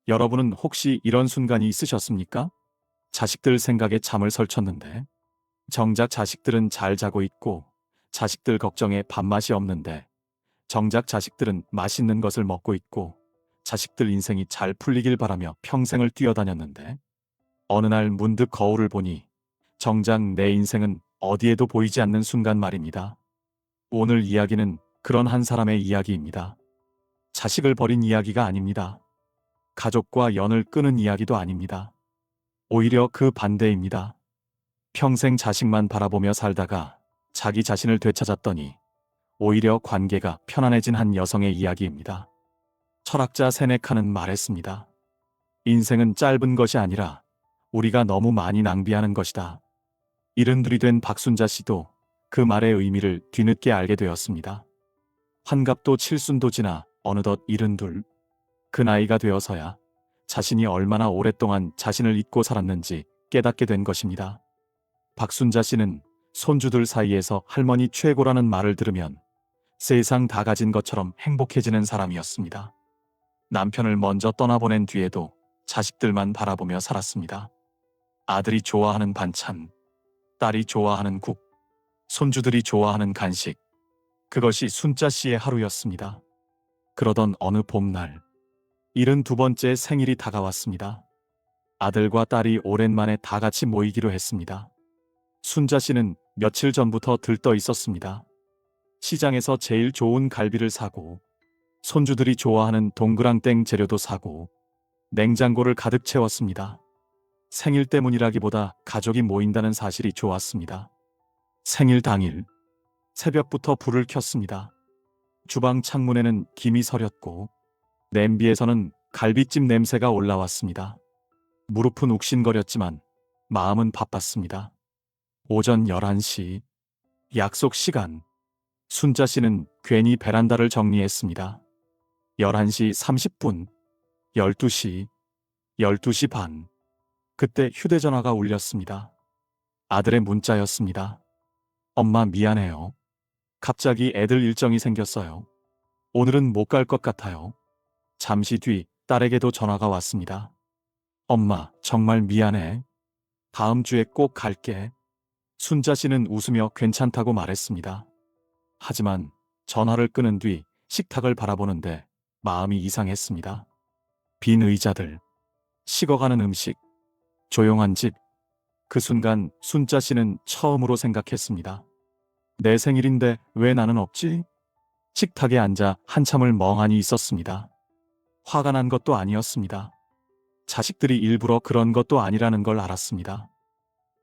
여러분은 혹시 이런 순간이 있으셨습니까? 자식들 생각에 잠을 설쳤는데, 정작 자식들은 잘 자고 있고, 자식들 걱정에 밥맛이 없는데, 정작 자식들은 맛있는 것을 먹고 있고, 자식들 인생이 잘 풀리길 바라며 평생을 뛰어다녔는데, 어느 날 문득 거울을 보니, 정작 내 인생은 어디에도 보이지 않는 순간 말입니다. 오늘 이야기는 그런 한 사람의 이야기입니다. 자식을 버린 이야기가 아닙니다. 가족과 연을 끊은 이야기도 아닙니다. 오히려 그 반대입니다. 평생 자식만 바라보며 살다가 자기 자신을 되찾았더니 오히려 관계가 편안해진 한 여성의 이야기입니다. 철학자 세네카는 말했습니다. 인생은 짧은 것이 아니라 우리가 너무 많이 낭비하는 것이다. 72이 된 박순자 씨도 그 말의 의미를 뒤늦게 알게 되었습니다. 환갑도 칠순도 지나 어느덧 72, 그 나이가 되어서야 자신이 얼마나 오랫동안 자신을 잊고 살았는지 깨닫게 된 것입니다. 박순자 씨는 손주들 사이에서 할머니 최고라는 말을 들으면 세상 다 가진 것처럼 행복해지는 사람이었습니다. 남편을 먼저 떠나보낸 뒤에도 자식들만 바라보며 살았습니다. 아들이 좋아하는 반찬, 딸이 좋아하는 국, 손주들이 좋아하는 간식, 그것이 순자 씨의 하루였습니다. 그러던 어느 봄날, 72번째 생일이 다가왔습니다. 아들과 딸이 오랜만에 다 같이 모이기로 했습니다. 순자 씨는 며칠 전부터 들떠 있었습니다. 시장에서 제일 좋은 갈비를 사고, 손주들이 좋아하는 동그랑땡 재료도 사고, 냉장고를 가득 채웠습니다. 생일 때문이라기보다 가족이 모인다는 사실이 좋았습니다. 생일 당일, 새벽부터 불을 켰습니다. 주방 창문에는 김이 서렸고, 냄비에서는 갈비찜 냄새가 올라왔습니다. 무릎은 욱신거렸지만 마음은 바빴습니다. 오전 11시, 약속 시간. 순자 씨는 괜히 베란다를 정리했습니다. 11시 30분, 12시, 12시 반. 그때 휴대전화가 울렸습니다. 아들의 문자였습니다. 엄마 미안해요. 갑자기 애들 일정이 생겼어요. 오늘은 못 갈 것 같아요. 잠시 뒤 딸에게도 전화가 왔습니다. 엄마, 정말 미안해. 다음 주에 꼭 갈게. 순자 씨는 웃으며 괜찮다고 말했습니다. 하지만 전화를 끊은 뒤 식탁을 바라보는데 마음이 이상했습니다. 빈 의자들, 식어가는 음식, 조용한 집. 그 순간 순자 씨는 처음으로 생각했습니다. 내 생일인데 왜 나는 없지? 식탁에 앉아 한참을 멍하니 있었습니다. 화가 난 것도 아니었습니다. 자식들이 일부러 그런 것도 아니라는 걸 알았습니다.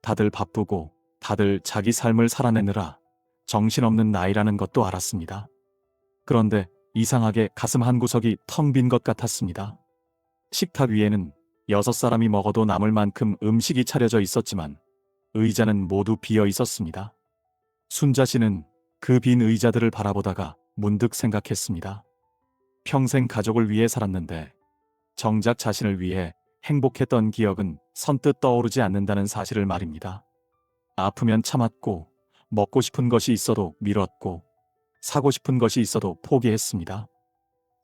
다들 바쁘고 다들 자기 삶을 살아내느라 정신없는 나이라는 것도 알았습니다. 그런데 이상하게 가슴 한구석이 텅 빈 것 같았습니다. 식탁 위에는 6사람이 먹어도 남을 만큼 음식이 차려져 있었지만 의자는 모두 비어 있었습니다. 순자 씨는 그 빈 의자들을 바라보다가 문득 생각했습니다. 평생 가족을 위해 살았는데 정작 자신을 위해 행복했던 기억은 선뜻 떠오르지 않는다는 사실을 말입니다. 아프면 참았고, 먹고 싶은 것이 있어도 미뤘고, 사고 싶은 것이 있어도 포기했습니다.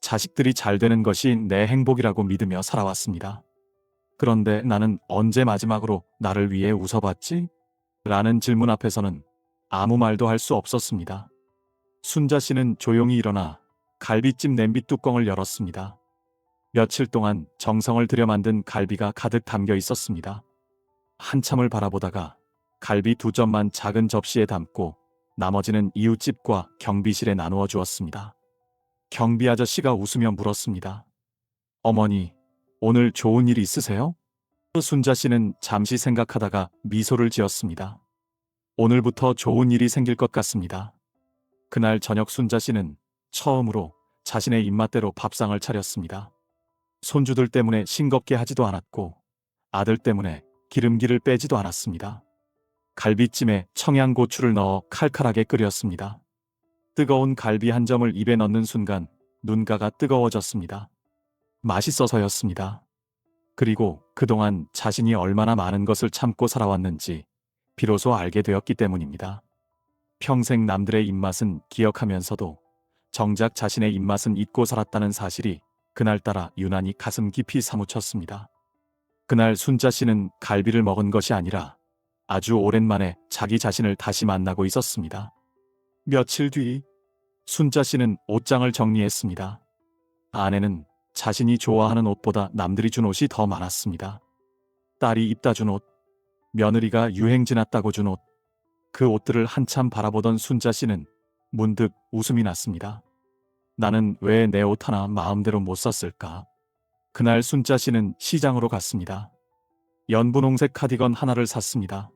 자식들이 잘 되는 것이 내 행복이라고 믿으며 살아왔습니다. 그런데 나는 언제 마지막으로 나를 위해 웃어봤지? 라는 질문 앞에서는 아무 말도 할 수 없었습니다. 순자 씨는 조용히 일어나 갈비찜 냄비 뚜껑을 열었습니다. 며칠 동안 정성을 들여 만든 갈비가 가득 담겨 있었습니다. 한참을 바라보다가 갈비 2점만 작은 접시에 담고 나머지는 이웃집과 경비실에 나누어 주었습니다. 경비 아저씨가 웃으며 물었습니다. 어머니, 오늘 좋은 일 있으세요? 순자 씨는 잠시 생각하다가 미소를 지었습니다. 오늘부터 좋은 일이 생길 것 같습니다. 그날 저녁 순자 씨는 처음으로 자신의 입맛대로 밥상을 차렸습니다. 손주들 때문에 싱겁게 하지도 않았고 아들 때문에 기름기를 빼지도 않았습니다. 갈비찜에 청양고추를 넣어 칼칼하게 끓였습니다. 뜨거운 갈비 한 점을 입에 넣는 순간 눈가가 뜨거워졌습니다. 맛있어서였습니다. 그리고 그동안 자신이 얼마나 많은 것을 참고 살아왔는지 비로소 알게 되었기 때문입니다. 평생 남들의 입맛은 기억하면서도 정작 자신의 입맛은 잊고 살았다는 사실이 그날따라 유난히 가슴 깊이 사무쳤습니다. 그날 순자 씨는 갈비를 먹은 것이 아니라 아주 오랜만에 자기 자신을 다시 만나고 있었습니다. 며칠 뒤 순자 씨는 옷장을 정리했습니다. 안에는 자신이 좋아하는 옷보다 남들이 준 옷이 더 많았습니다. 딸이 입다 준 옷, 며느리가 유행 지났다고 준 옷, 그 옷들을 한참 바라보던 순자 씨는 문득 웃음이 났습니다. 나는 왜 내 옷 하나 마음대로 못 샀을까? 그날 순자 씨는 시장으로 갔습니다. 연분홍색 카디건 하나를 샀습니다.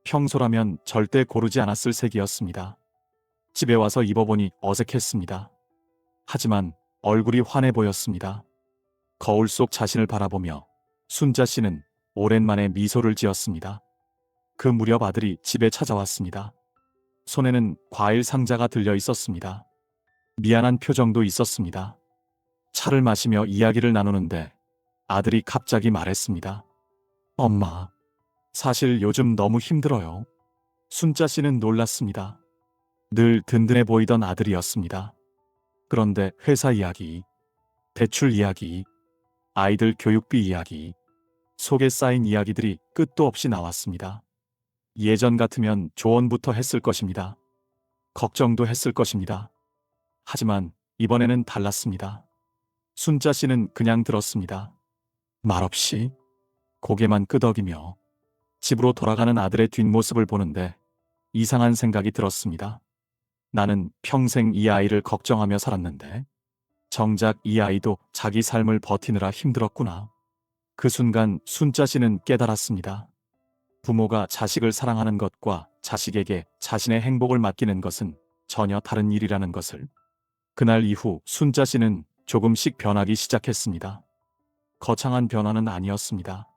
평소라면 절대 고르지 않았을 색이었습니다. 집에 와서 입어보니 어색했습니다. 하지만 얼굴이 환해 보였습니다. 거울 속 자신을 바라보며 순자 씨는 오랜만에 미소를 지었습니다. 그 무렵 아들이 집에 찾아왔습니다. 손에는 과일 상자가 들려 있었습니다. 미안한 표정도 있었습니다. 차를 마시며 이야기를 나누는데 아들이 갑자기 말했습니다. 엄마, 사실 요즘 너무 힘들어요. 순자 씨는 놀랐습니다. 늘 든든해 보이던 아들이었습니다. 그런데 회사 이야기, 대출 이야기, 아이들 교육비 이야기, 속에 쌓인 이야기들이 끝도 없이 나왔습니다. 예전 같으면 조언부터 했을 것입니다. 걱정도 했을 것입니다. 하지만 이번에는 달랐습니다. 순자 씨는 그냥 들었습니다. 말없이 고개만 끄덕이며 집으로 돌아가는 아들의 뒷모습을 보는데 이상한 생각이 들었습니다. 나는 평생 이 아이를 걱정하며 살았는데 정작 이 아이도 자기 삶을 버티느라 힘들었구나. 그 순간 순자 씨는 깨달았습니다. 부모가 자식을 사랑하는 것과 자식에게 자신의 행복을 맡기는 것은 전혀 다른 일이라는 것을. 그날 이후 순자 씨는 조금씩 변하기 시작했습니다. 거창한 변화는 아니었습니다.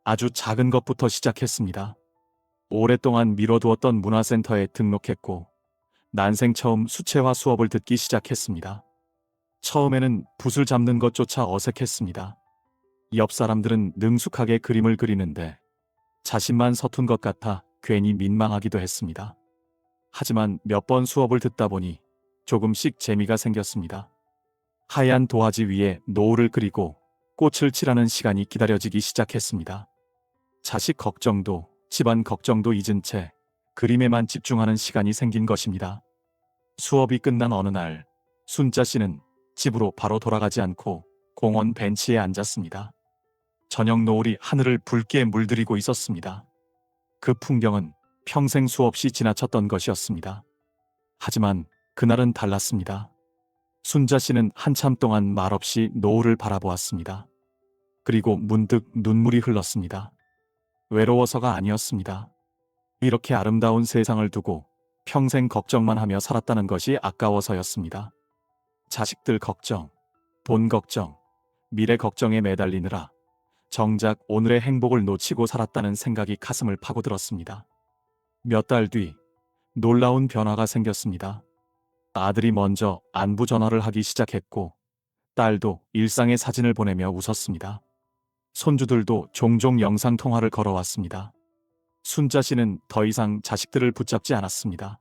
아주 작은 것부터 시작했습니다. 오랫동안 미뤄두었던 문화센터에 등록했고 난생 처음 수채화 수업을 듣기 시작했습니다. 처음에는 붓을 잡는 것조차 어색했습니다. 옆 사람들은 능숙하게 그림을 그리는데 자신만 서툰 것 같아 괜히 민망하기도 했습니다. 하지만 몇 번 수업을 듣다 보니 조금씩 재미가 생겼습니다. 하얀 도화지 위에 노을을 그리고 꽃을 칠하는 시간이 기다려지기 시작했습니다. 자식 걱정도 집안 걱정도 잊은 채 그림에만 집중하는 시간이 생긴 것입니다. 수업이 끝난 어느 날 순자 씨는 집으로 바로 돌아가지 않고 공원 벤치에 앉았습니다. 저녁 노을이 하늘을 붉게 물들이고 있었습니다. 그 풍경은 평생 수없이 지나쳤던 것이었습니다. 하지만 그날은 달랐습니다. 순자 씨는 한참 동안 말없이 노을을 바라보았습니다. 그리고 문득 눈물이 흘렀습니다. 외로워서가 아니었습니다. 이렇게 아름다운 세상을 두고 평생 걱정만 하며 살았다는 것이 아까워서였습니다. 자식들 걱정, 돈 걱정, 미래 걱정에 매달리느라 정작 오늘의 행복을 놓치고 살았다는 생각이 가슴을 파고들었습니다. 몇 달 뒤 놀라운 변화가 생겼습니다. 아들이 먼저 안부 전화를 하기 시작했고 딸도 일상의 사진을 보내며 웃었습니다. 손주들도 종종 영상통화를 걸어왔습니다. 순자 씨는 더 이상 자식들을 붙잡지 않았습니다.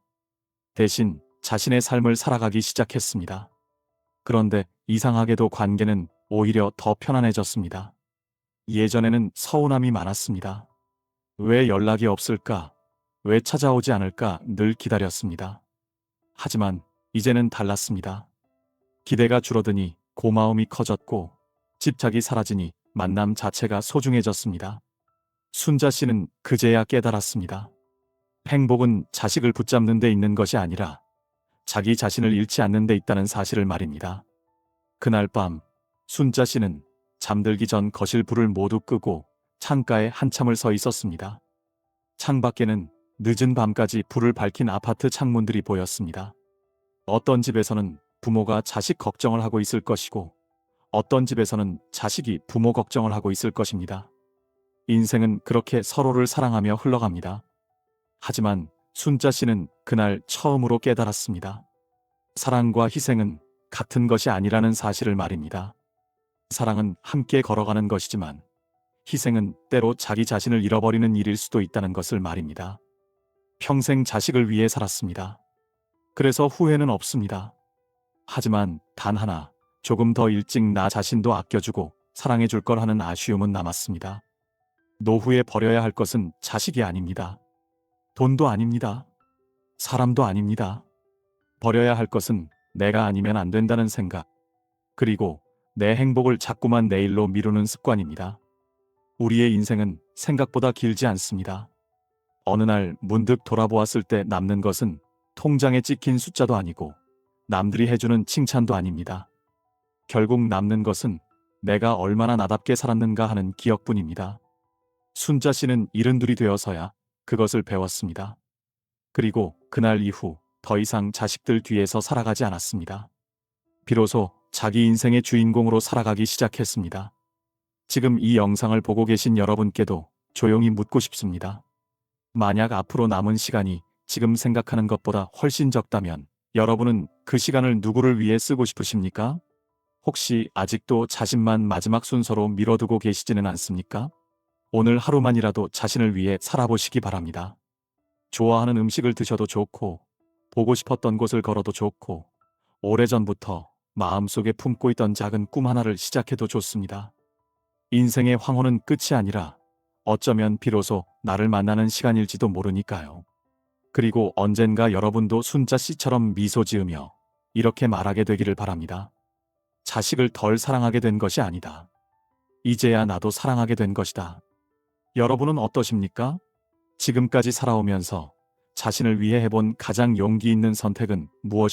대신 자신의 삶을 살아가기 시작했습니다. 그런데 이상하게도 관계는 오히려 더 편안해졌습니다. 예전에는 서운함이 많았습니다. 왜 연락이 없을까? 왜 찾아오지 않을까? 늘 기다렸습니다. 하지만 이제는 달랐습니다. 기대가 줄어드니 고마움이 커졌고 집착이 사라지니 만남 자체가 소중해졌습니다. 순자 씨는 그제야 깨달았습니다. 행복은 자식을 붙잡는 데 있는 것이 아니라 자기 자신을 잃지 않는 데 있다는 사실을 말입니다. 그날 밤 순자 씨는 잠들기 전 거실 불을 모두 끄고 창가에 한참을 서 있었습니다. 창밖에는 늦은 밤까지 불을 밝힌 아파트 창문들이 보였습니다. 어떤 집에서는 부모가 자식 걱정을 하고 있을 것이고 어떤 집에서는 자식이 부모 걱정을 하고 있을 것입니다. 인생은 그렇게 서로를 사랑하며 흘러갑니다. 하지만 순자 씨는 그날 처음으로 깨달았습니다. 사랑과 희생은 같은 것이 아니라는 사실을 말입니다. 사랑은 함께 걸어가는 것이지만 희생은 때로 자기 자신을 잃어버리는 일일 수도 있다는 것을 말입니다. 평생 자식을 위해 살았습니다. 그래서 후회는 없습니다. 하지만 단 하나, 조금 더 일찍 나 자신도 아껴주고 사랑해 줄 걸 하는 아쉬움은 남았습니다. 노후에 버려야 할 것은 자식이 아닙니다. 돈도 아닙니다. 사람도 아닙니다. 버려야 할 것은 내가 아니면 안 된다는 생각, 그리고 내 행복을 자꾸만 내일로 미루는 습관입니다. 우리의 인생은 생각보다 길지 않습니다. 어느 날 문득 돌아보았을 때 남는 것은 통장에 찍힌 숫자도 아니고 남들이 해주는 칭찬도 아닙니다. 결국 남는 것은 내가 얼마나 나답게 살았는가 하는 기억뿐입니다. 순자 씨는 72이 되어서야 그것을 배웠습니다. 그리고 그날 이후 더 이상 자식들 뒤에서 살아가지 않았습니다. 비로소 자기 인생의 주인공으로 살아가기 시작했습니다. 지금 이 영상을 보고 계신 여러분께도 조용히 묻고 싶습니다. 만약 앞으로 남은 시간이 지금 생각하는 것보다 훨씬 적다면 여러분은 그 시간을 누구를 위해 쓰고 싶으십니까? 혹시 아직도 자신만 마지막 순서로 밀어두고 계시지는 않습니까? 오늘 하루만이라도 자신을 위해 살아보시기 바랍니다. 좋아하는 음식을 드셔도 좋고, 보고 싶었던 곳을 걸어도 좋고, 오래전부터 마음속에 품고 있던 작은 꿈 하나를 시작해도 좋습니다. 인생의 황혼은 끝이 아니라 어쩌면 비로소 나를 만나는 시간일지도 모르니까요. 그리고 언젠가 여러분도 순자 씨처럼 미소 지으며 이렇게 말하게 되기를 바랍니다. 자식을 덜 사랑하게 된 것이 아니다. 이제야 나도 사랑하게 된 것이다. 여러분은 어떠십니까? 지금까지 살아오면서 자신을 위해 해본 가장 용기 있는 선택은 무엇입니까?